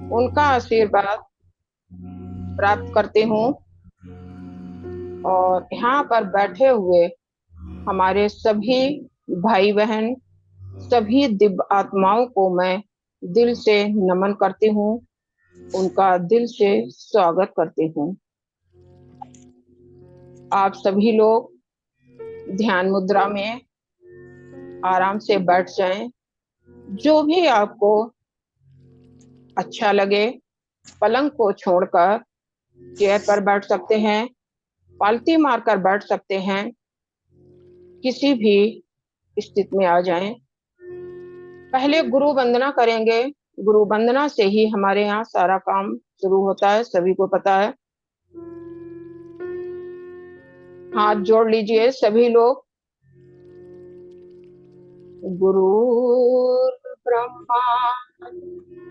उनका आशीर्वाद प्राप्त करती हूँ। और यहाँ पर बैठे हुए हमारे सभी भाई बहन, सभी दिव्य आत्माओं को मैं दिल से नमन करती हूँ, उनका दिल से स्वागत करती हूँ। आप सभी लोग ध्यान मुद्रा में आराम से बैठ जाएं। जो भी आपको अच्छा लगे, पलंग को छोड़कर चेयर पर बैठ सकते हैं, पालती मारकर बैठ सकते हैं, किसी भी स्थिति में आ जाएं। पहले गुरु वंदना करेंगे। गुरु वंदना से ही हमारे यहाँ सारा काम शुरू होता है, सभी को पता है। हाथ जोड़ लीजिए सभी लोग। गुरु ब्रह्मा,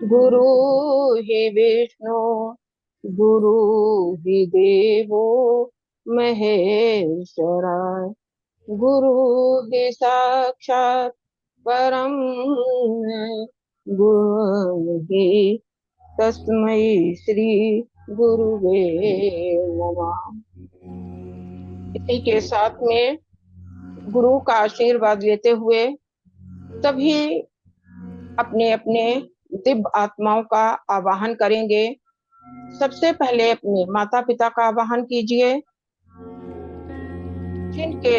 गुरु ही विष्णु, गुरु ही देवो महेश्वरा, गुरु ही साक्षात परम गुरु ही तस्मै श्री गुरुवे नमः। इसी के साथ में गुरु का आशीर्वाद लेते हुए सभी अपने अपने दिव्य आत्माओं का आवाहन करेंगे। सबसे पहले अपने माता पिता का आवाहन कीजिए, जिनके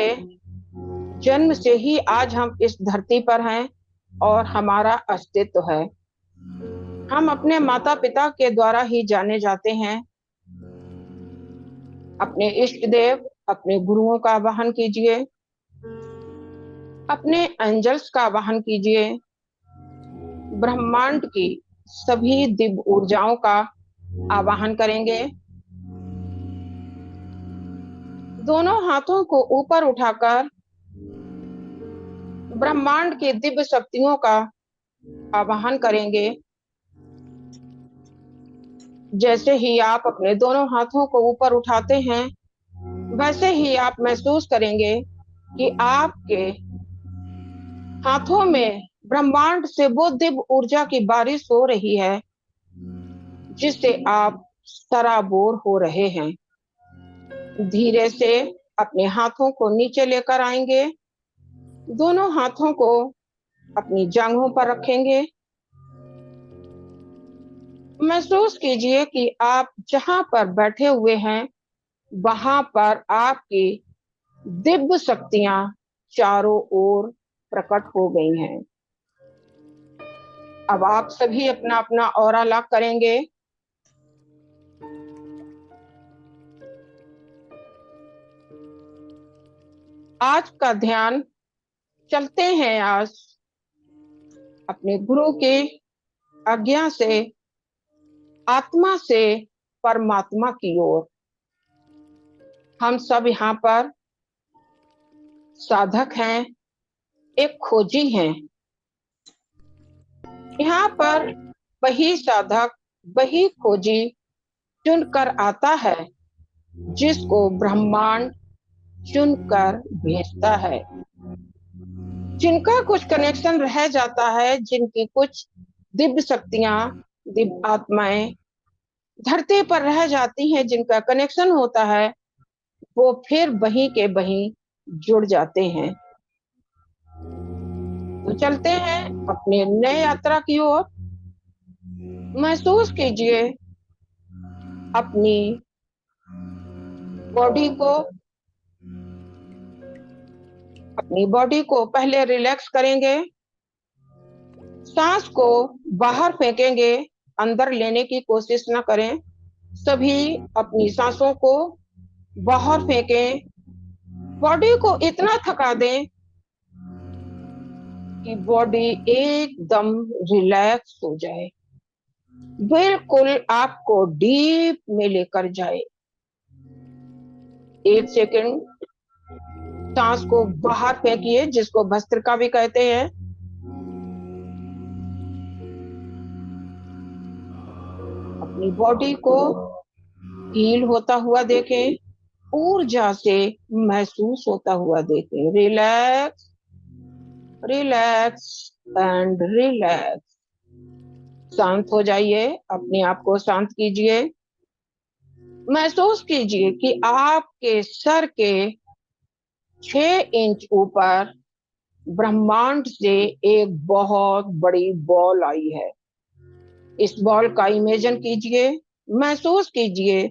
जन्म से ही आज हम इस धरती पर हैं और हमारा अस्तित्व है। हम अपने माता पिता के द्वारा ही जाने जाते हैं। अपने इष्ट देव, अपने गुरुओं का आवाहन कीजिए, अपने एंजल्स का आवाहन कीजिए, ब्रह्मांड की सभी दिव्य ऊर्जाओं का आवाहन करेंगे। दोनों हाथों को ऊपर उठाकर ब्रह्मांड की दिव्य शक्तियों का आवाहन करेंगे। जैसे ही आप अपने दोनों हाथों को ऊपर उठाते हैं, वैसे ही आप महसूस करेंगे कि आपके हाथों में ब्रह्मांड से वो दिव्य ऊर्जा की बारिश हो रही है, जिससे आप सराबोर हो रहे हैं। धीरे से अपने हाथों को नीचे लेकर आएंगे, दोनों हाथों को अपनी जांघों पर रखेंगे। महसूस कीजिए कि आप जहां पर बैठे हुए हैं, वहां पर आपकी दिव्य शक्तियां चारों ओर प्रकट हो गई हैं। अब आप सभी अपना अपना ऑरा लॉक करेंगे। आज का ध्यान चलते हैं आज अपने गुरु की आज्ञा से आत्मा से परमात्मा की ओर। हम सब यहाँ पर साधक हैं, एक खोजी हैं। यहाँ पर वही साधक, वही खोजी चुनकर आता है, जिसको ब्रह्मांड चुनकर भेजता है। जिनका कुछ कनेक्शन रह जाता है, जिनकी कुछ दिव्य शक्तियां, दिव्य आत्माएं धरती पर रह जाती हैं, जिनका कनेक्शन होता है, वो फिर वहीं के वहीं जुड़ जाते हैं। तो चलते हैं अपने नए यात्रा की ओर। महसूस कीजिए अपनी बॉडी को, अपनी बॉडी को पहले रिलैक्स करेंगे। सांस को बाहर फेंकेंगे, अंदर लेने की कोशिश ना करें। सभी अपनी सांसों को बाहर फेंकें। बॉडी को इतना थका दें कि बॉडी एकदम रिलैक्स हो जाए, बिल्कुल आपको डीप में लेकर जाए। 1 सेकंड सांस को बाहर फेंकिए, जिसको भस्त्रिका भी कहते हैं। अपनी बॉडी को हील होता हुआ देखें, ऊर्जा से महसूस होता हुआ देखें। Relax, relax and relax. शांत हो जाइए, अपने आप को शांत कीजिए। महसूस कीजिए कि आपके सर के 6 इंच ऊपर ब्रह्मांड से एक बहुत बड़ी बॉल आई है। इस बॉल का इमेजिन कीजिए, महसूस कीजिए,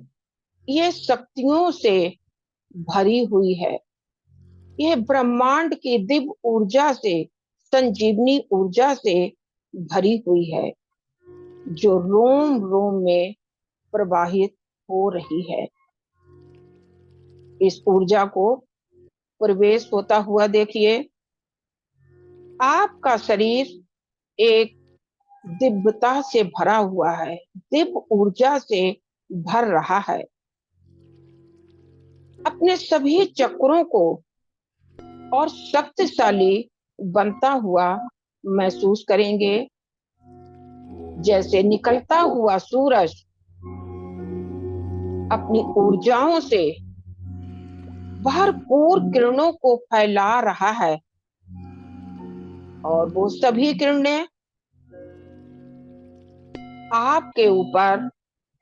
ये शक्तियों से भरी हुई है। यह ब्रह्मांड की दिव्य ऊर्जा से, संजीवनी ऊर्जा से भरी हुई है, जो रोम रोम में प्रवाहित हो रही है। इस ऊर्जा को प्रवेश होता हुआ देखिए। आपका शरीर एक दिव्यता से भरा हुआ है, दिव्य ऊर्जा से भर रहा है। अपने सभी चक्रों को और शक्तिशाली बनता हुआ महसूस करेंगे, जैसे निकलता हुआ सूरज अपनी ऊर्जाओं से भरपूर किरणों को फैला रहा है, और वो सभी किरणें आपके ऊपर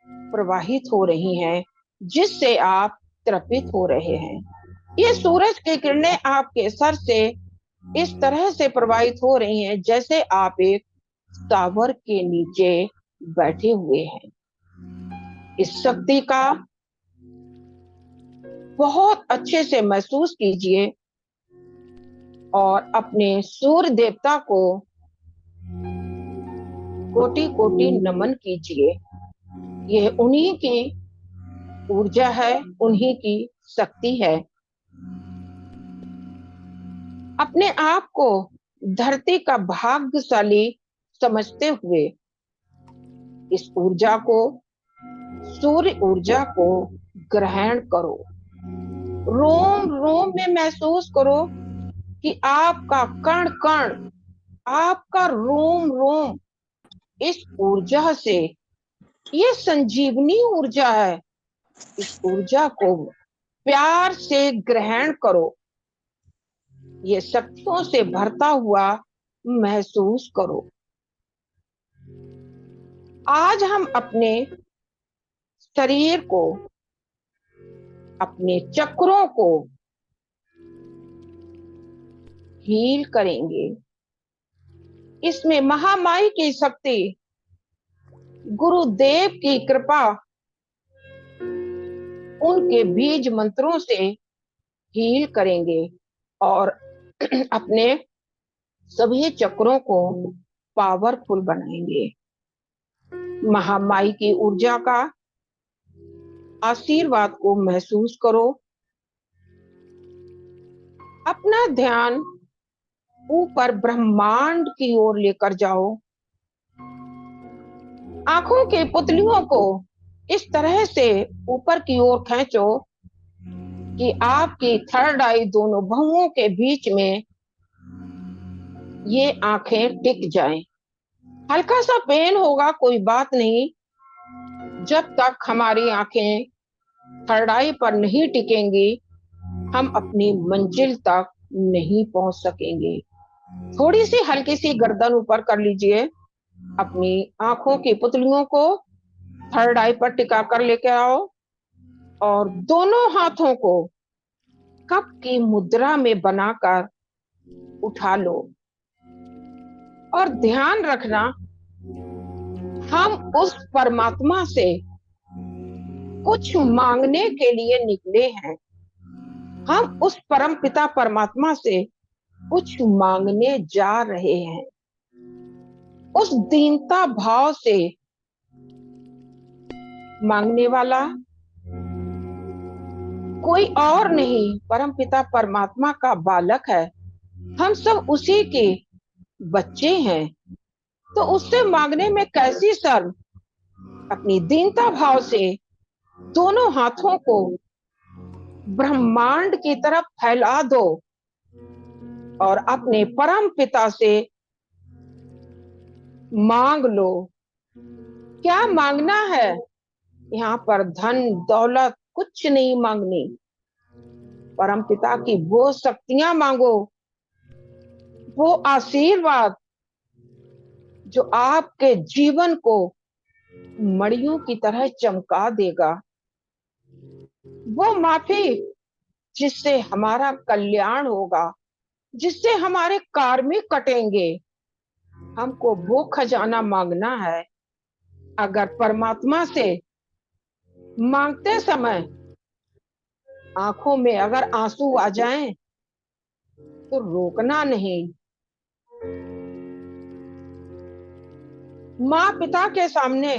प्रवाहित हो रही हैं, जिससे आप तृपित हो रहे हैं। ये सूरज की किरणें आपके सर से इस तरह से प्रवाहित हो रही हैं, जैसे आप एक टावर के नीचे बैठे हुए हैं। इस शक्ति का बहुत अच्छे से महसूस कीजिए और अपने सूर्य देवता को कोटि कोटि नमन कीजिए। यह उन्हीं की ऊर्जा है, उन्हीं की शक्ति है। अपने आप को धरती का भाग्यशाली समझते हुए इस ऊर्जा को, सूर्य ऊर्जा को ग्रहण करो। रोम रोम में महसूस करो कि आपका कण कण, आपका रोम रोम इस ऊर्जा से, ये संजीवनी ऊर्जा है, इस ऊर्जा को प्यार से ग्रहण करो। ये शक्तियों से भरता हुआ महसूस करो। आज हम अपने शरीर को, अपने चक्रों को हील करेंगे। इसमें महामाई की शक्ति, गुरुदेव की कृपा, उनके बीज मंत्रों से हील करेंगे और अपने सभी चक्रों को पावरफुल बनाएंगे। महामाई की ऊर्जा का आशीर्वाद को महसूस करो। अपना ध्यान ऊपर ब्रह्मांड की ओर लेकर जाओ। आंखों के पुतलियों को इस तरह से ऊपर की ओर खींचो कि आपकी थर्ड आई, दोनों भुवों के बीच में ये आंखें टिक जाएं। हल्का सा पेन होगा, कोई बात नहीं। जब तक हमारी आंखें थर्ड आई पर नहीं टिकेंगी, हम अपनी मंजिल तक नहीं पहुंच सकेंगे। थोड़ी सी हल्की सी गर्दन ऊपर कर लीजिए। अपनी आंखों की पुतलियों को थर्ड आई पर टिका कर लेके आओ और दोनों हाथों को कप की मुद्रा में बनाकर उठा लो। और ध्यान रखना, हम उस परमात्मा से कुछ मांगने के लिए निकले हैं। हम उस परम पिता परमात्मा से कुछ मांगने जा रहे हैं। उस दीनता भाव से मांगने वाला कोई और नहीं, परम पिता परमात्मा का बालक है। हम सब उसी के बच्चे हैं, तो उससे मांगने में कैसी शर्म। अपनी दीनता भाव से दोनों हाथों को ब्रह्मांड की तरफ फैला दो और अपने परम पिता से मांग लो। क्या मांगना है? यहाँ पर धन दौलत कुछ नहीं मांगनी। परम पिता की वो शक्तियां मांगो, वो आशीर्वाद जो आपके जीवन को मड़ियों की तरह चमका देगा। वो माफी जिससे हमारा कल्याण होगा, जिससे हमारे कार्मिक कटेंगे। हमको वो खजाना मांगना है। अगर परमात्मा से मांगते समय आंखों में अगर आंसू आ जाएं तो रोकना नहीं। माँ पिता के सामने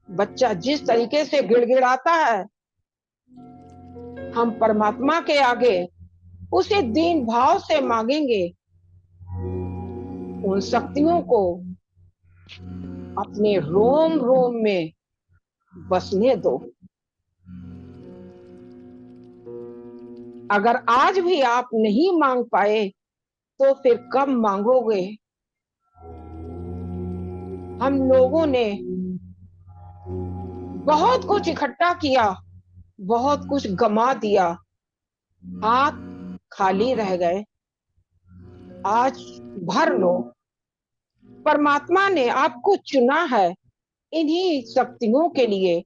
बच्चा जिस तरीके से गिड़गिड़ाता है, हम परमात्मा के आगे उसी दीन भाव से मांगेंगे। उन शक्तियों को अपने रोम रोम में बसने दो। अगर आज भी आप नहीं मांग पाए तो फिर कब मांगोगे? हम लोगों ने बहुत कुछ इकट्ठा किया, बहुत कुछ गमा दिया, हाथ खाली रह गए। आज भर लो। परमात्मा ने आपको चुना है इन्हीं शक्तियों के लिए,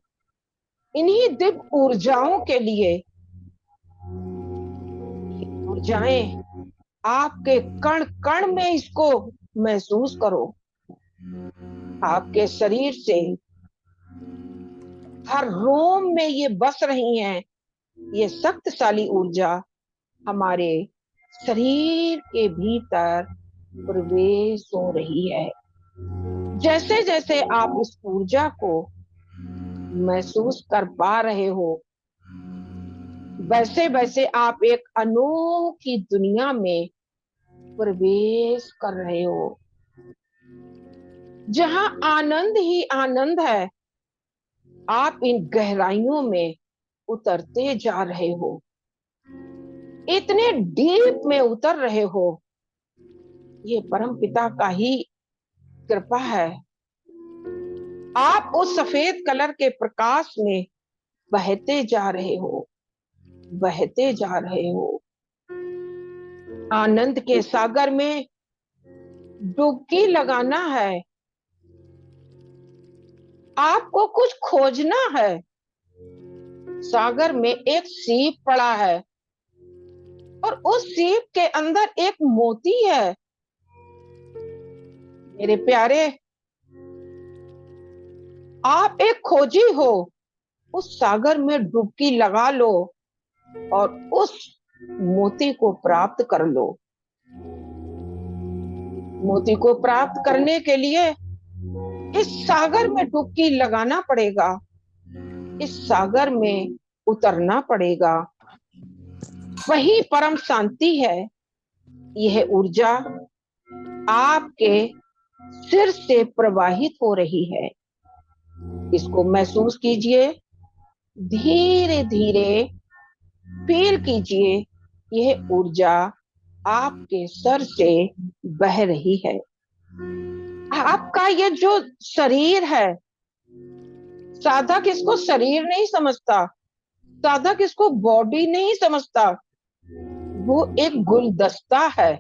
इन्हीं दिव्य ऊर्जाओं के लिए। ऊर्जाएं आपके कण कण में इसको महसूस करो। आपके शरीर से हर रोम में ये बस रही हैं। ये शक्तिशाली ऊर्जा हमारे शरीर के भीतर प्रवेश हो रही है। जैसे जैसे आप इस ऊर्जा को महसूस कर पा रहे हो, वैसे वैसे आप एक अनोखी दुनिया में प्रवेश कर रहे हो, जहां आनंद ही आनंद है। आप इन गहराइयों में उतरते जा रहे हो, इतने डीप में उतर रहे हो। ये परम पिता का ही कृपा है। आप उस सफेद कलर के प्रकाश में बहते जा रहे हो, बहते जा रहे हो। आनंद के सागर में डुबकी लगाना है। आपको कुछ खोजना है। सागर में एक सीप पड़ा है और उस सीप के अंदर एक मोती है। मेरे प्यारे, आप एक खोजी हो। उस सागर में डुबकी लगा लो और उस मोती को प्राप्त कर लो। मोती को प्राप्त करने के लिए इस सागर में डुबकी लगाना पड़ेगा, इस सागर में उतरना पड़ेगा। वही परम शांति है। यह ऊर्जा आपके सिर से प्रवाहित हो रही है। इसको महसूस कीजिए, धीरे धीरे फील कीजिए। यह ऊर्जा आपके सर से बह रही है। आपका ये जो शरीर है, साधक इसको शरीर नहीं समझता, साधक इसको बॉडी नहीं समझता। वो एक गुलदस्ता है।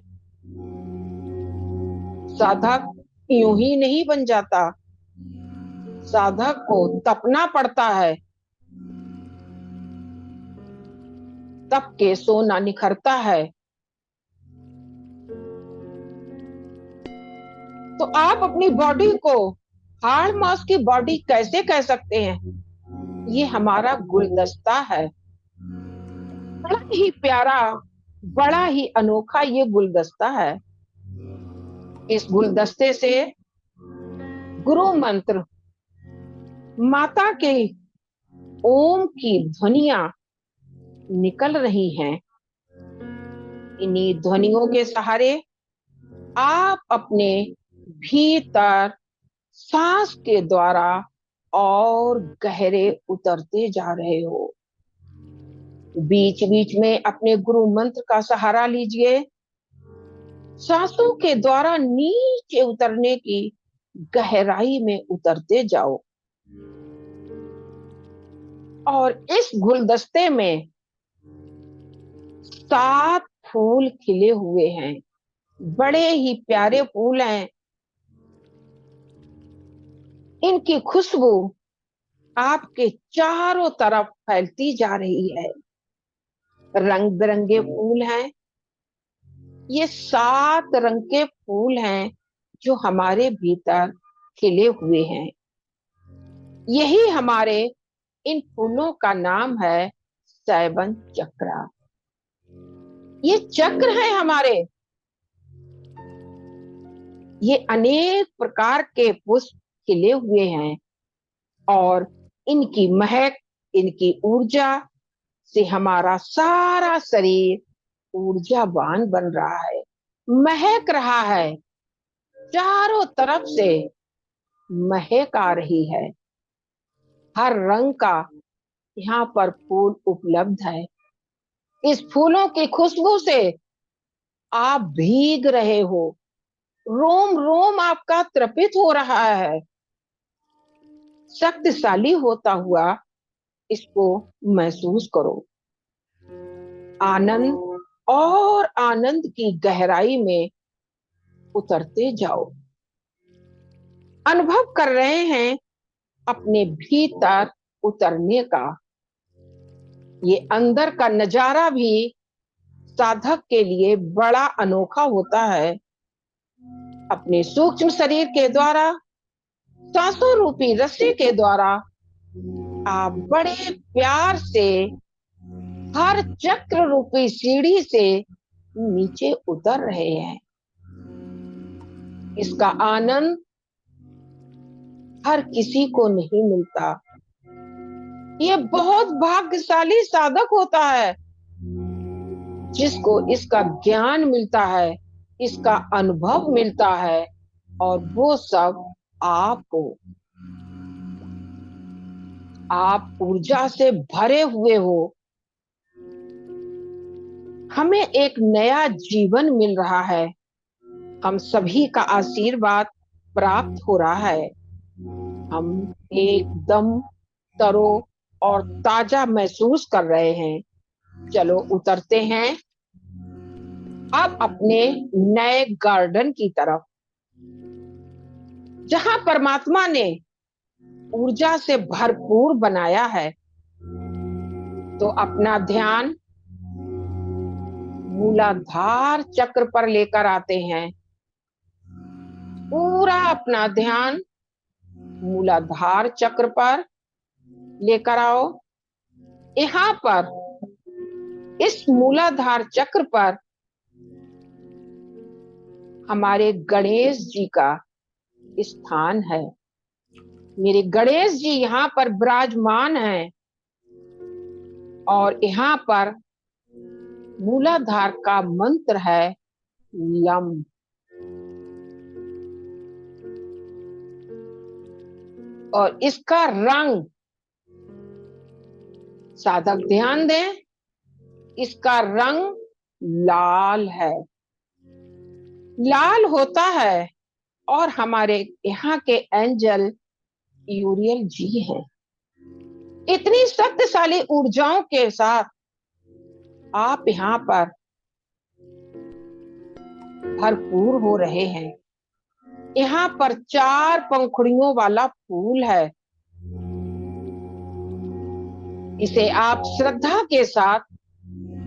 साधक यूं ही नहीं बन जाता, साधक को तपना पड़ता है। तप के सोना निखरता है। तो आप अपनी बॉडी को हाड़ मांस की बॉडी कैसे कह सकते हैं? ये हमारा गुलदस्ता है। बड़ा ही प्यारा, बड़ा ही अनोखा ये गुलदस्ता है। इस गुलदस्ते से गुरु मंत्र, माता के ओम की ध्वनियां निकल रही हैं। इन्हीं ध्वनियों के सहारे आप अपने भीतर सांस के द्वारा और गहरे उतरते जा रहे हो। बीच बीच में अपने गुरु मंत्र का सहारा लीजिए। सांसों के द्वारा नीचे उतरने की गहराई में उतरते जाओ। और इस गुलदस्ते में 7 फूल खिले हुए हैं। बड़े ही प्यारे फूल हैं। इनकी खुशबू आपके चारों तरफ फैलती जा रही है। रंग बिरंगे फूल हैं। ये 7 रंग के फूल हैं जो हमारे भीतर खिले हुए हैं। यही हमारे इन फूलों का नाम है सैबन चक्र। ये चक्र है हमारे। ये अनेक प्रकार के पुष्प खिले हुए हैं और इनकी महक, इनकी ऊर्जा से हमारा सारा शरीर ऊर्जावान बन रहा है, महक रहा है। चारों तरफ से महक आ रही है। हर रंग का यहाँ पर फूल उपलब्ध है। इस फूलों की खुशबू से आप भीग रहे हो। रोम रोम आपका तृपित हो रहा है। शक्तिशाली होता हुआ इसको महसूस करो। आनंद और आनंद की गहराई में उतरते जाओ। अनुभव कर रहे हैं अपने भीतर उतरने का। ये अंदर का नजारा भी साधक के लिए बड़ा अनोखा होता है। अपने सूक्ष्म शरीर के द्वारा, सांसों रूपी रस्सी के द्वारा आप बड़े प्यार से हर चक्र रूपी सीढ़ी से नीचे उतर रहे हैं। इसका आनंद हर किसी को नहीं मिलता। ये बहुत भाग्यशाली साधक होता है जिसको इसका ज्ञान मिलता है, इसका अनुभव मिलता है, और वो सब आपको, आप ऊर्जा से भरे हुए हो। हमें एक नया जीवन मिल रहा है। हम सभी का आशीर्वाद प्राप्त हो रहा है। हम एकदम तरो और ताजा महसूस कर रहे हैं। चलो उतरते हैं अब अपने नए गार्डन की तरफ, जहां परमात्मा ने ऊर्जा से भरपूर बनाया है। तो अपना ध्यान मूलाधार चक्र पर लेकर आते हैं। पूरा अपना ध्यान मूलाधार चक्र पर लेकर आओ। यहाँ पर इस मूलाधार चक्र पर हमारे गणेश जी का स्थान है। मेरे गणेश जी यहाँ पर विराजमान हैं और यहाँ पर मूलाधार का मंत्र है यम। और इसका रंग, साधक ध्यान दें, इसका रंग लाल है। लाल होता है और हमारे यहाँ के एंजल यूरियल जी हैं। इतनी शक्तिशाली ऊर्जाओं के साथ आप यहाँ पर भरपूर हो रहे हैं। यहाँ पर 4 पंखुड़ियों वाला फूल है। इसे आप श्रद्धा के साथ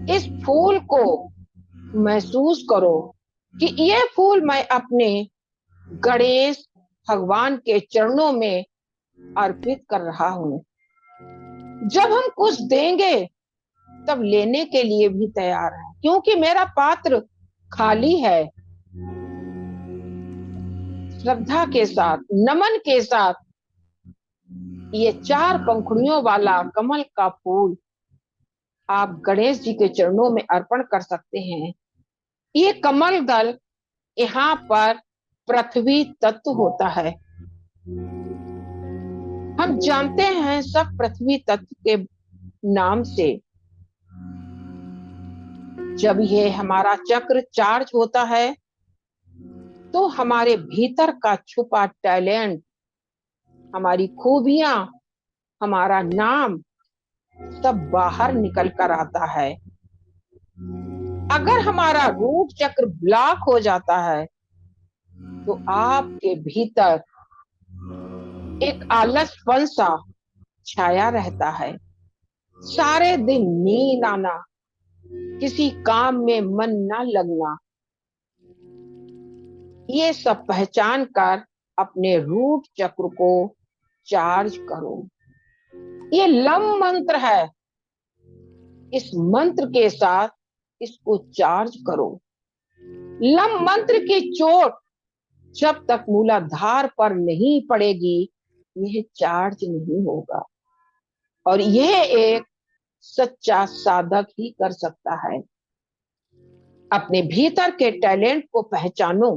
इस फूल को महसूस करो कि ये फूल मैं अपने गणेश भगवान के चरणों में अर्पित कर रहा हूं। जब हम कुछ देंगे तब लेने के लिए भी तैयार है, क्योंकि मेरा पात्र खाली है। श्रद्धा के साथ, नमन के साथ ये 4 पंखुड़ियों वाला कमल का फूल आप गणेश जी के चरणों में अर्पण कर सकते हैं। ये कमल दल यहाँ पर पृथ्वी तत्व होता है। हम जानते हैं सब पृथ्वी तत्व के नाम से। जब ये हमारा चक्र चार्ज होता है तो हमारे भीतर का छुपा टैलेंट, हमारी खूबियां, हमारा नाम सब बाहर निकल कर आता है। अगर हमारा रूट चक्र ब्लॉक हो जाता है तो आपके भीतर एक आलसपन सा छाया रहता है, सारे दिन नींद आना, किसी काम में मन न लगना, ये सब पहचान कर अपने रूट चक्र को चार्ज करो। ये लम मंत्र है, इस मंत्र के साथ इसको चार्ज करो। लम मंत्र की चोट जब तक मूलाधार पर नहीं पड़ेगी, यह चार्ज नहीं होगा। और यह एक सच्चा साधक ही कर सकता है। अपने भीतर के टैलेंट को पहचानो,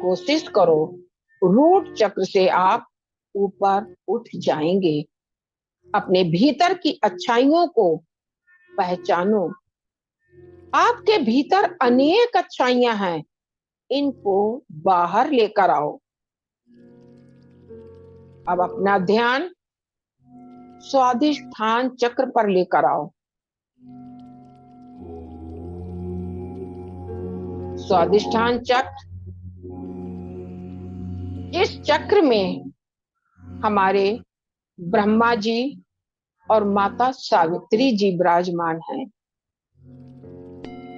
कोशिश करो, रूट चक्र से आप ऊपर उठ जाएंगे। अपने भीतर की अच्छाइयों को पहचानो। आपके भीतर अनेक अच्छाइयां हैं, इनको बाहर लेकर आओ। अब अपना ध्यान स्वादिष्ठान चक्र पर लेकर आओ। स्वादिष्ठान चक्र, इस चक्र में हमारे ब्रह्मा जी और माता सावित्री जी विराजमान हैं।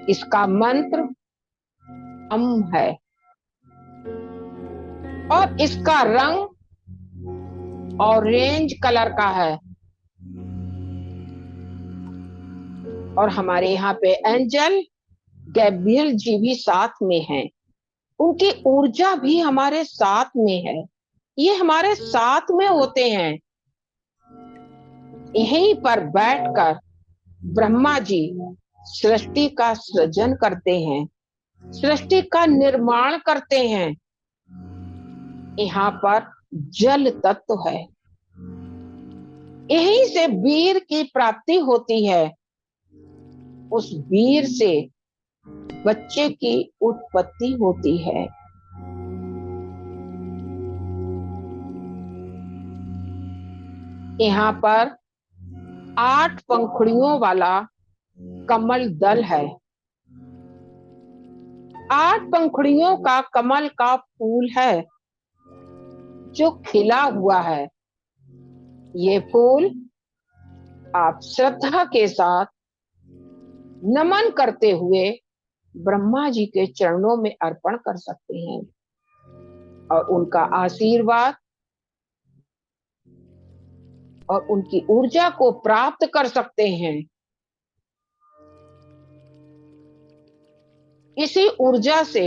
इसका मंत्र अम है और इसका रंग ऑरेंज कलर का है। और हमारे यहाँ पे एंजल गैब्रियल जी भी साथ में हैं। उनकी ऊर्जा भी हमारे साथ में है। ये हमारे साथ में होते हैं। यहीं पर बैठकर ब्रह्मा जी सृष्टि का सृजन करते हैं, सृष्टि का निर्माण करते हैं। यहाँ पर जल तत्व है, यहीं से वीर की प्राप्ति होती है। उस वीर से बच्चे की उत्पत्ति होती है। यहाँ पर 8 पंखुड़ियों वाला कमल दल है। 8 पंखुड़ियों का कमल का फूल है जो खिला हुआ है। ये फूल आप श्रद्धा के साथ नमन करते हुए ब्रह्मा जी के चरणों में अर्पण कर सकते हैं और उनका आशीर्वाद और उनकी ऊर्जा को प्राप्त कर सकते हैं। इसी ऊर्जा से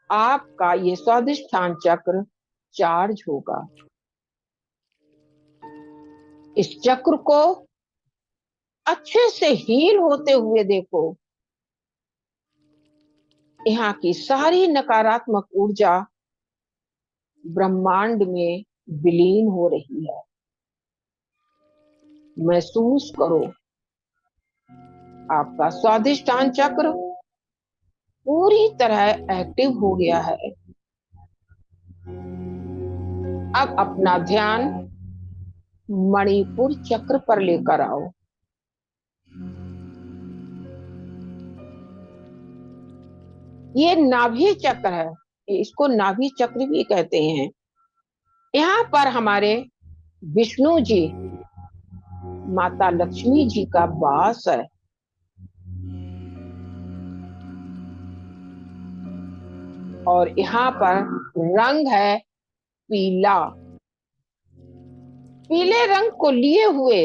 आपका ये स्वादिष्ठान चक्र चार्ज होगा। इस चक्र को अच्छे से हील होते हुए देखो। यहाँ की सारी नकारात्मक ऊर्जा ब्रह्मांड में विलीन हो रही है। महसूस करो, आपका स्वादिष्ठान चक्र पूरी तरह एक्टिव हो गया है। अब अपना ध्यान मणिपुर चक्र पर लेकर आओ। ये नाभि चक्र है, इसको नाभि चक्र भी कहते हैं। यहाँ पर हमारे विष्णु जी, माता लक्ष्मी जी का वास है। और यहाँ पर रंग है पीला। पीले रंग को लिए हुए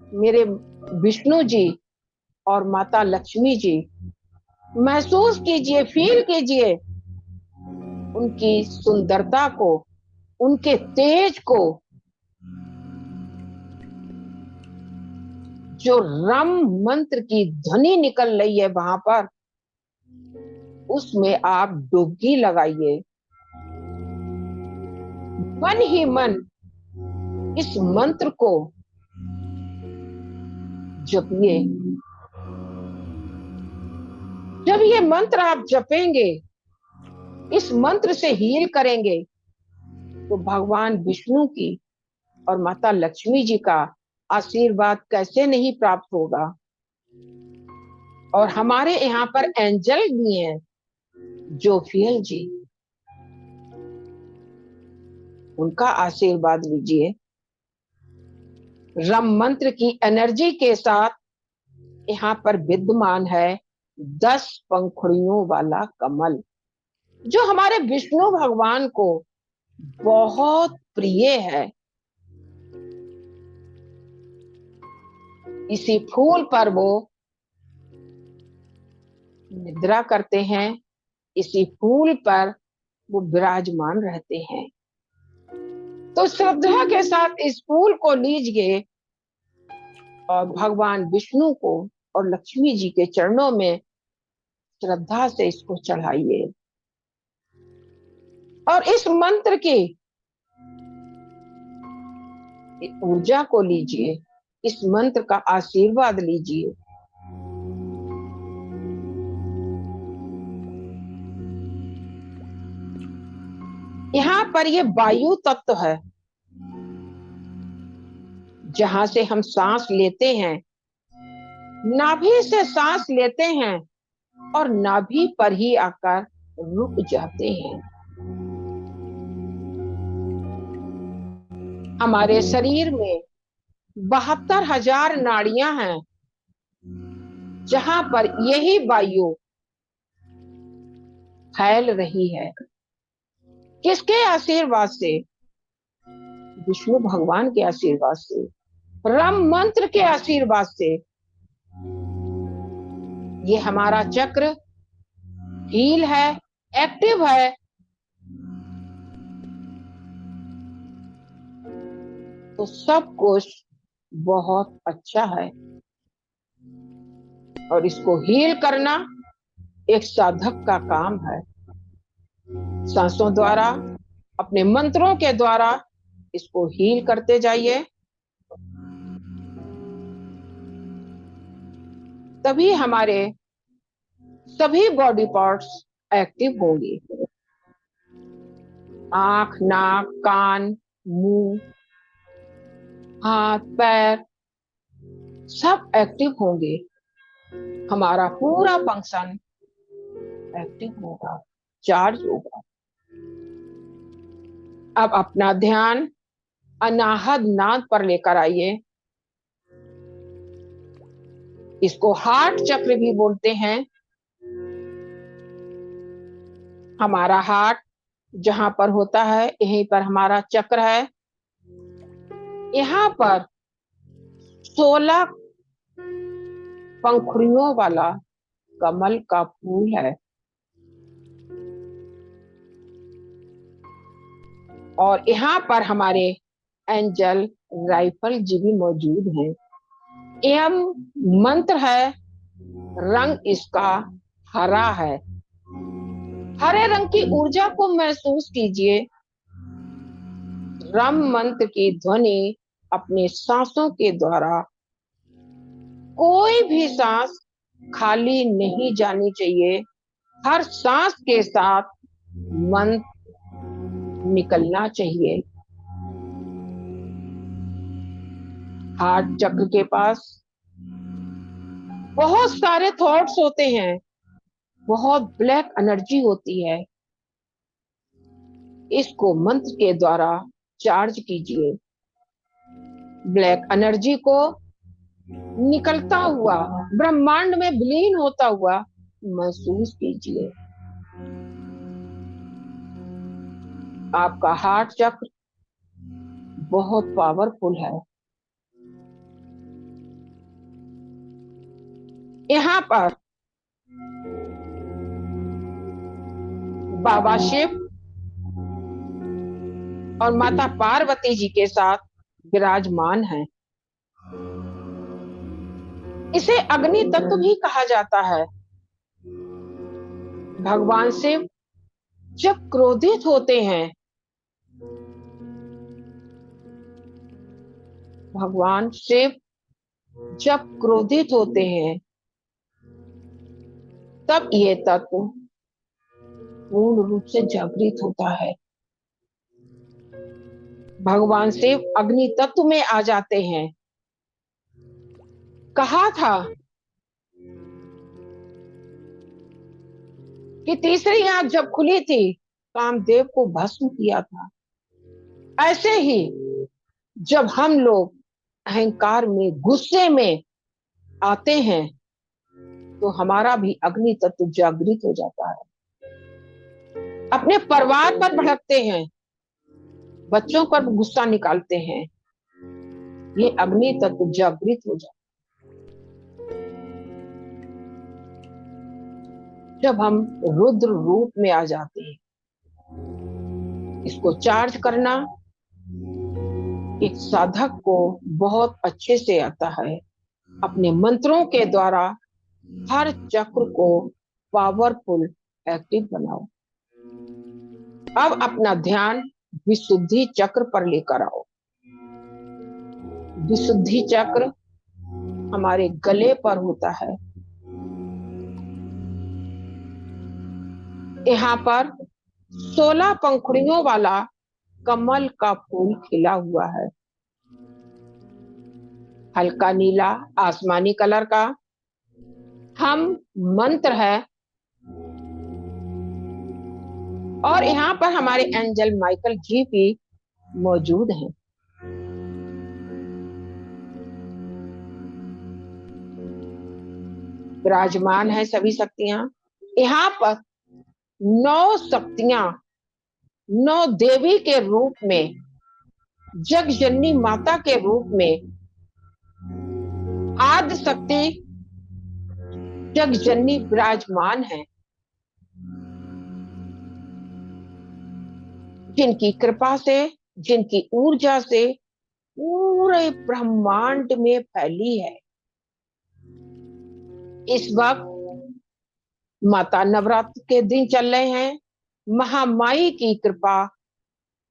मेरे विष्णु जी और माता लक्ष्मी जी, महसूस कीजिए, फील कीजिए उनकी सुंदरता को, उनके तेज को। जो रम मंत्र की ध्वनि निकल रही है वहां पर, उसमें आप डुबकी लगाइए। मन ही मन इस मंत्र को जपिए। जब ये मंत्र आप जपेंगे, इस मंत्र से हील करेंगे, तो भगवान विष्णु की और माता लक्ष्मी जी का आशीर्वाद कैसे नहीं प्राप्त होगा। और हमारे यहाँ पर एंजल भी हैं, जोफियल जी। उनका आशीर्वाद लीजिए। रम मंत्र की एनर्जी के साथ यहाँ पर विद्यमान है 10 पंखुड़ियों वाला कमल, जो हमारे विष्णु भगवान को बहुत प्रिय है। इसी फूल पर वो निद्रा करते हैं, इसी फूल पर वो विराजमान रहते हैं। तो श्रद्धा के साथ इस फूल को लीजिए और भगवान विष्णु को और लक्ष्मी जी के चरणों में श्रद्धा से इसको चढ़ाइए और इस मंत्र की ऊर्जा को लीजिए, इस मंत्र का आशीर्वाद लीजिए। यहाँ पर ये वायु तत्व है, जहां से हम सांस लेते हैं, नाभि से सांस लेते हैं और नाभि पर ही आकर रुक जाते हैं। हमारे शरीर में 72,000 नाड़ियां हैं, जहां पर यही वायु फैल रही है। किसके आशीर्वाद से? विष्णु भगवान के आशीर्वाद से, राम मंत्र के आशीर्वाद से। ये हमारा चक्र हील है, एक्टिव है। तो सब कुछ बहुत अच्छा है और इसको हील करना एक साधक का काम है। सांसों द्वारा, अपने मंत्रों के द्वारा इसको हील करते जाइए, तभी हमारे सभी बॉडी पार्ट्स एक्टिव होंगे। आंख, नाक, कान, मुंह, हाथ, पैर सब एक्टिव होंगे। हमारा पूरा फंक्शन एक्टिव होगा, चार्ज होगा। अब अपना ध्यान अनाहद नाद पर लेकर आइए। इसको हार्ट चक्र भी बोलते हैं। हमारा हार्ट जहां पर होता है, यहीं पर हमारा चक्र है। यहाँ पर 16 पंखुड़ियों वाला कमल का फूल है और यहाँ पर हमारे एंजल राइफल जी भी मौजूद हैं। यह मंत्र है, रंग इसका हरा है। हरे रंग की ऊर्जा को महसूस कीजिए। रम मंत्र की ध्वनि अपने सांसों के द्वारा, कोई भी सांस खाली नहीं जानी चाहिए। हर सांस के साथ मंत्र निकलना चाहिए। हार्ट चक्र के पास बहुत सारे थॉट्स होते हैं, बहुत ब्लैक एनर्जी होती है। इसको मंत्र के द्वारा चार्ज कीजिए। ब्लैक एनर्जी को निकलता हुआ, ब्रह्मांड में विलीन होता हुआ महसूस कीजिए। आपका हार्ट चक्र बहुत पावरफुल है। यहाँ पर बाबा शिव और माता पार्वती जी के साथ विराजमान हैं। इसे अग्नि तत्व भी कहा जाता है। भगवान शिव जब क्रोधित होते हैं, भगवान शिव जब क्रोधित होते हैं, तब ये तत्व पूर्ण रूप से जागृत होता है। भगवान शिव अग्नि तत्व में आ जाते हैं। कहा था कि तीसरी आंख जब खुली थी, कामदेव को भस्म किया था। ऐसे ही जब हम लोग अहंकार में, गुस्से में आते हैं, तो हमारा भी अग्नि तत्व जागृत हो जाता है। अपने परिवार पर भड़कते हैं, बच्चों पर गुस्सा निकालते हैं, ये अग्नि तत्व जागृत हो जाता है। जब हम रुद्र रूप में आ जाते हैं, इसको चार्ज करना एक साधक को बहुत अच्छे से आता है। अपने मंत्रों के द्वारा हर चक्र को पावरफुल, एक्टिव बनाओ। अब अपना ध्यान विशुद्धि चक्र पर लेकर आओ। विशुद्धि चक्र हमारे गले पर होता है। यहाँ पर 16 पंखुड़ियों वाला कमल का फूल खिला हुआ है, हल्का नीला आसमानी कलर का। हम मंत्र है, और यहाँ पर हमारे एंजल माइकल जी भी मौजूद हैं। विराजमान है सभी शक्तियां। यहाँ पर 9 शक्तियां, 9 देवी के रूप में, जग जननी माता के रूप में, आदि शक्ति जग जननी विराजमान है, जिनकी कृपा से, जिनकी ऊर्जा से पूरे ब्रह्मांड में फैली है। इस वक्त माता नवरात्र के दिन चल रहे हैं। महामाई की कृपा,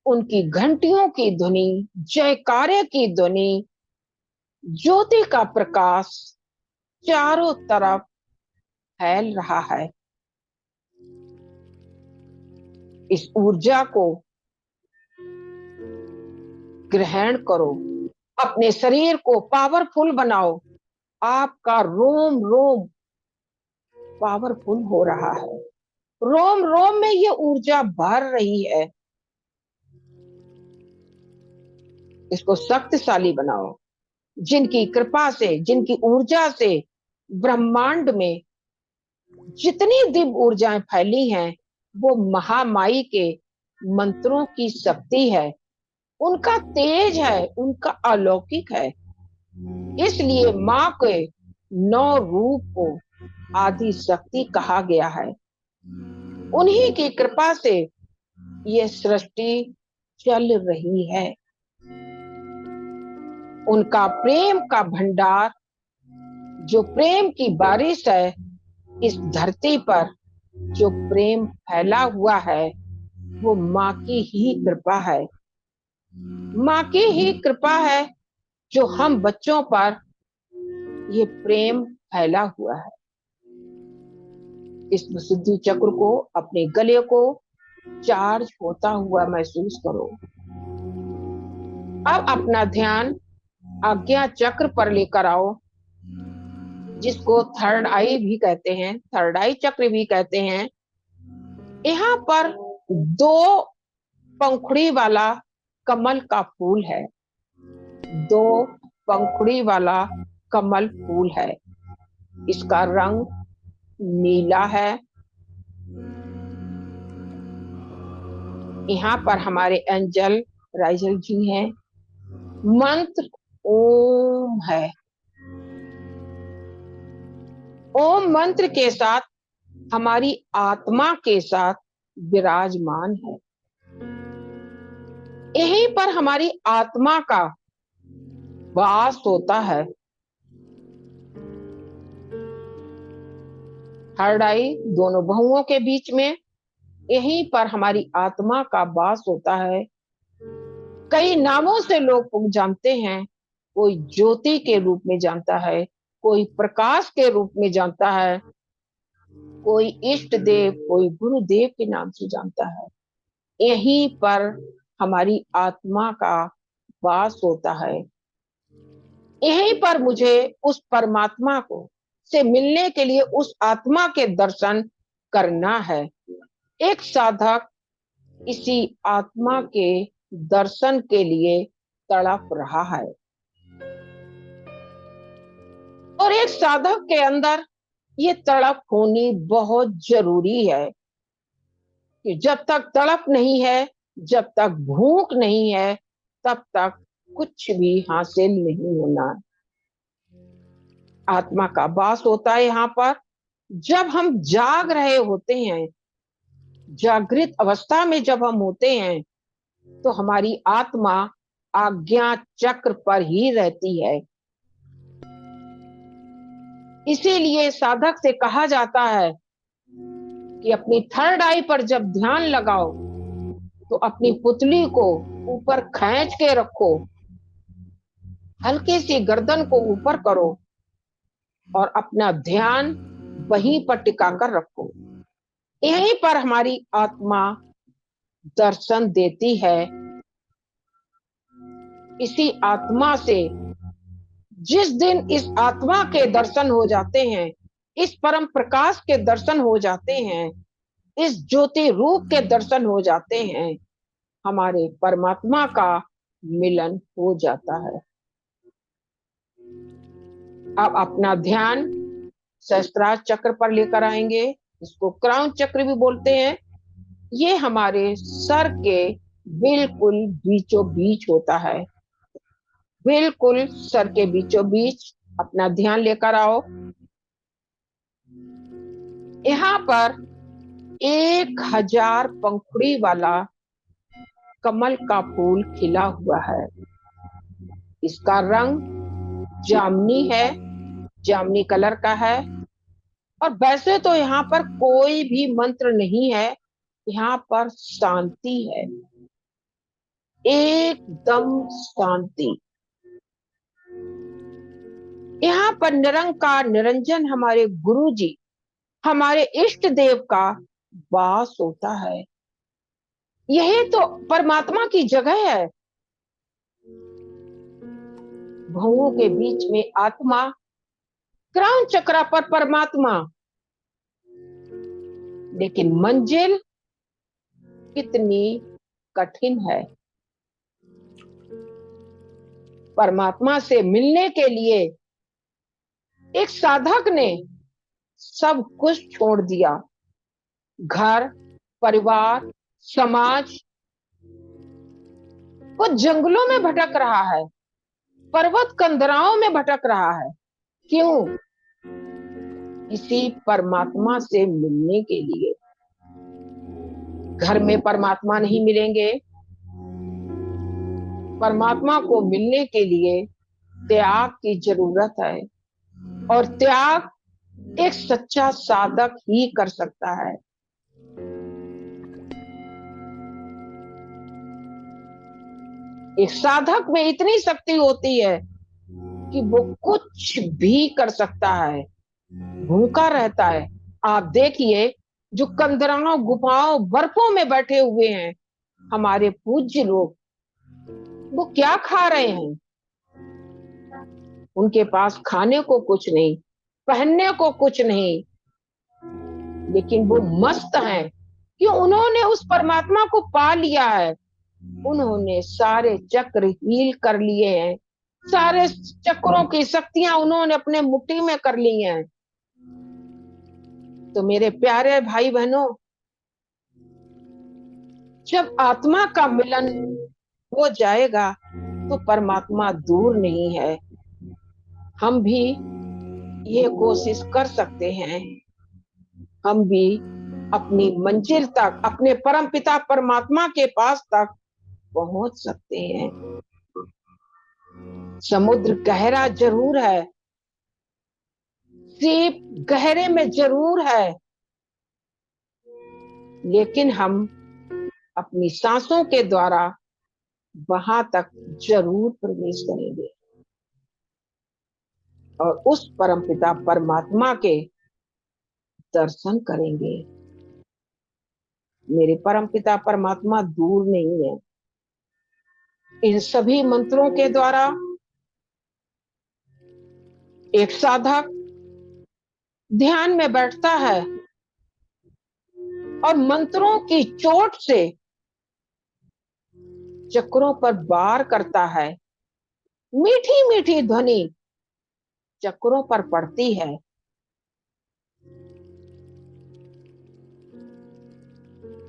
उनकी घंटियों की ध्वनि, जयकारे की ध्वनि, ज्योति का प्रकाश चारों तरफ फैल रहा है। इस ऊर्जा को ग्रहण करो, अपने शरीर को पावरफुल बनाओ। आपका रोम रोम पावरफुल हो रहा है, रोम रोम में ये ऊर्जा भर रही है। इसको शक्तिशाली बनाओ। जिनकी कृपा से, जिनकी ऊर्जा से ब्रह्मांड में जितनी दिव्य ऊर्जाएं फैली हैं, वो महामाई के मंत्रों की शक्ति है, उनका तेज है, उनका अलौकिक है। इसलिए माँ के 9 रूप को आदि शक्ति कहा गया है। उन्हीं की कृपा से ये सृष्टि चल रही है। उनका प्रेम का भंडार, जो प्रेम की बारिश है, इस धरती पर जो प्रेम फैला हुआ है, वो माँ की ही कृपा है। माँ की ही कृपा है जो हम बच्चों पर ये प्रेम फैला हुआ है। इस विशुद्धि चक्र को, अपने गले को चार्ज होता हुआ महसूस करो। अब अपना ध्यान आज्ञा चक्र पर लेकर आओ, जिसको थर्ड आई भी कहते हैं, थर्ड आई चक्र भी कहते हैं। यहाँ पर 2 पंखुड़ी वाला कमल का फूल है, 2 पंखुड़ी वाला कमल फूल है। इसका रंग नीला है। यहाँ पर हमारे एंजल राइजल जी हैं। मंत्र ओम है। ओम मंत्र के साथ हमारी आत्मा के साथ विराजमान है। यहीं पर हमारी आत्मा का वास होता है। थर्ड आई दोनों बहुओं के बीच में, यहीं पर हमारी आत्मा का वास होता है। कई नामों से लोग जानते हैं। कोई ज्योति के रूप में जानता है, कोई प्रकाश के रूप में जानता है, कोई इष्ट देव, कोई गुरुदेव के नाम से जानता है। यहीं पर हमारी आत्मा का वास होता है। यहीं पर मुझे उस परमात्मा को से मिलने के लिए उस आत्मा के दर्शन करना है। एक साधक इसी आत्मा के दर्शन के लिए तड़प रहा है। और एक साधक के अंदर ये तड़प होनी बहुत जरूरी है कि जब तक तड़प नहीं है, जब तक भूख नहीं है, तब तक कुछ भी हासिल नहीं होना। आत्मा का वास होता है यहाँ पर जब हम जाग रहे होते हैं। जागृत अवस्था में जब हम होते हैं तो हमारी आत्मा आज्ञा चक्र पर ही रहती है। इसीलिए साधक से कहा जाता है कि अपनी थर्ड आई पर जब ध्यान लगाओ तो अपनी पुतली को ऊपर खींच के रखो, हल्की सी गर्दन को ऊपर करो और अपना ध्यान वहीं पर टिकाकर रखो। यहीं पर हमारी आत्मा दर्शन देती है। इसी आत्मा से जिस दिन इस आत्मा के दर्शन हो जाते हैं, इस परम प्रकाश के दर्शन हो जाते हैं, इस ज्योति रूप के दर्शन हो जाते हैं, हमारे परमात्मा का मिलन हो जाता है। अब अपना ध्यान सहस्त्रार चक्र पर लेकर आएंगे। इसको क्राउन चक्र भी बोलते हैं। ये हमारे सर के बिल्कुल बीचों बीच होता है। बिल्कुल सर के बीचों बीच अपना ध्यान लेकर आओ। यहाँ पर 1000 पंखुड़ी वाला कमल का फूल खिला हुआ है। इसका रंग जामुनी है, जामुनी कलर का है। और वैसे तो यहाँ पर कोई भी मंत्र नहीं है, यहाँ पर शांति है, एकदम शांति। यहाँ पर निरंकार निरंजन हमारे गुरु जी, हमारे इष्ट देव का वास होता है। यही तो परमात्मा की जगह है। भवों के बीच में आत्मा, क्राउन चक्र पर परमात्मा। लेकिन मंजिल कितनी कठिन है। परमात्मा से मिलने के लिए एक साधक ने सब कुछ छोड़ दिया। घर, परिवार, समाज। वो जंगलों में भटक रहा है, पर्वत कंदराओं में भटक रहा है। क्यों? इसी परमात्मा से मिलने के लिए। घर में परमात्मा नहीं मिलेंगे। परमात्मा को मिलने के लिए त्याग की जरूरत है, और त्याग एक सच्चा साधक ही कर सकता है। एक साधक में इतनी शक्ति होती है कि वो कुछ भी कर सकता है, भूखा रहता है। आप देखिए, जो कंदराओं, गुफाओं, बर्फों में बैठे हुए हैं हमारे पूज्य लोग, वो क्या खा रहे हैं? उनके पास खाने को कुछ नहीं, पहनने को कुछ नहीं, लेकिन वो मस्त हैं कि उन्होंने उस परमात्मा को पा लिया है। उन्होंने सारे चक्र हील कर लिए हैं, सारे चक्रों की शक्तियां उन्होंने अपने मुट्ठी में कर ली हैं। तो मेरे प्यारे भाई बहनों, जब आत्मा का मिलन हो जाएगा तो परमात्मा दूर नहीं है। हम भी ये कोशिश कर सकते हैं, हम भी अपनी मंजिल तक, अपने परम पिता परमात्मा के पास तक पहुंच सकते हैं। समुद्र गहरा जरूर है, सीप गहरे में जरूर है, लेकिन हम अपनी सांसों के द्वारा वहां तक जरूर प्रवेश करेंगे और उस परमपिता परमात्मा के दर्शन करेंगे। मेरे परमपिता परमात्मा दूर नहीं है। इन सभी मंत्रों के द्वारा एक साधक ध्यान में बैठता है और मंत्रों की चोट से चक्रों पर वार करता है। मीठी मीठी ध्वनि चक्रों पर पड़ती है।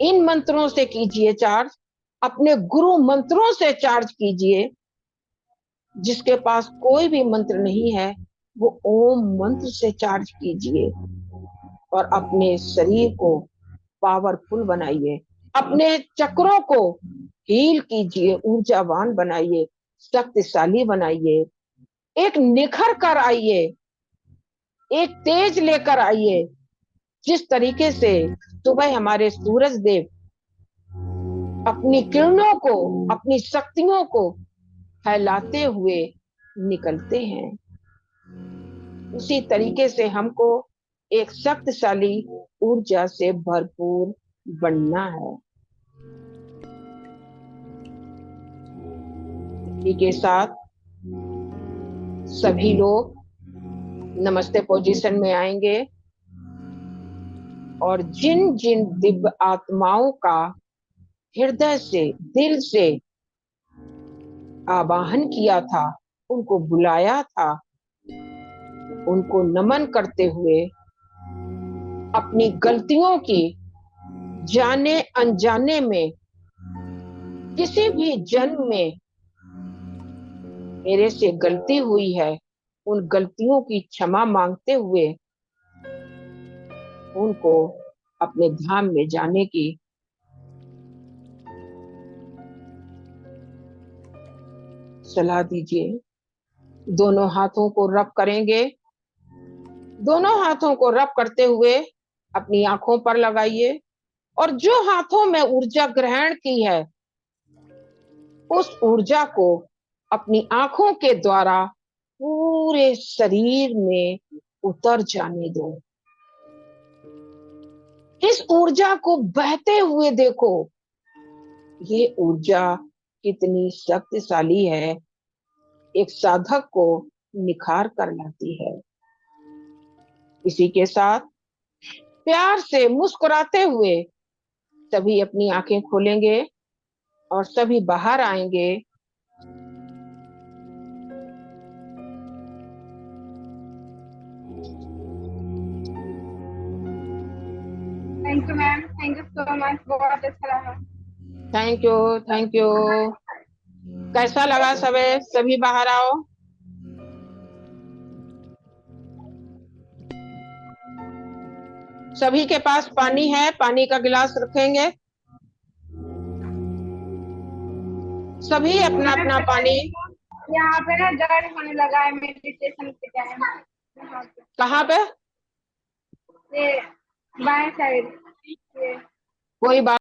इन मंत्रों से कीजिए चार्ज, अपने गुरु मंत्रों से चार्ज कीजिए। जिसके पास कोई भी मंत्र नहीं है वो ओम मंत्र से चार्ज कीजिए और अपने शरीर को पावरफुल बनाइए। अपने चक्रों को हील कीजिए, ऊर्जावान बनाइए, शक्तिशाली बनाइए। एक निखर कर आइए, एक तेज लेकर आइए। जिस तरीके से सुबह हमारे सूरज देव अपनी किरणों को, अपनी शक्तियों को फैलाते हुए निकलते हैं, उसी तरीके से हमको एक शक्तिशाली ऊर्जा से भरपूर बनना है। इसी के साथ सभी लोग नमस्ते पोजीशन में आएंगे और जिन जिन दिव्य आत्माओं का हृदय से, दिल से आवाहन किया था, उनको बुलाया था, उनको नमन करते हुए अपनी गलतियों की, जाने अनजाने में, किसी भी जन्म में मेरे से गलती हुई है, उन गलतियों की क्षमा मांगते हुए उनको अपने धाम में जाने की सलाह दीजिए। दोनों हाथों को रब करेंगे। दोनों हाथों को रब करते हुए अपनी आंखों पर लगाइए और जो हाथों में ऊर्जा ग्रहण की है उस ऊर्जा को अपनी आंखों के द्वारा पूरे शरीर में उतर जाने दो। इस ऊर्जा को बहते हुए देखो। ये ऊर्जा कितनी शक्तिशाली है, एक साधक को निखार कर लाती है। इसी के साथ प्यार से मुस्कुराते हुए सभी अपनी आंखें खोलेंगे और सभी बाहर आएंगे। Thank you ma'am, thank you so much, बहुत अच्छा लगा। Thank you, thank you. कैसा लगा सबे? सभी बाहर आओ। सभी के पास पानी है, पानी का गिलास रखेंगे। सभी अपना मैम अपना पानी। यहाँ पे ना दर्द होने लगा है मेडिटेशन के टाइम। यहाँ पे कहाँ पे? ये बाएं साइड ये कोई बात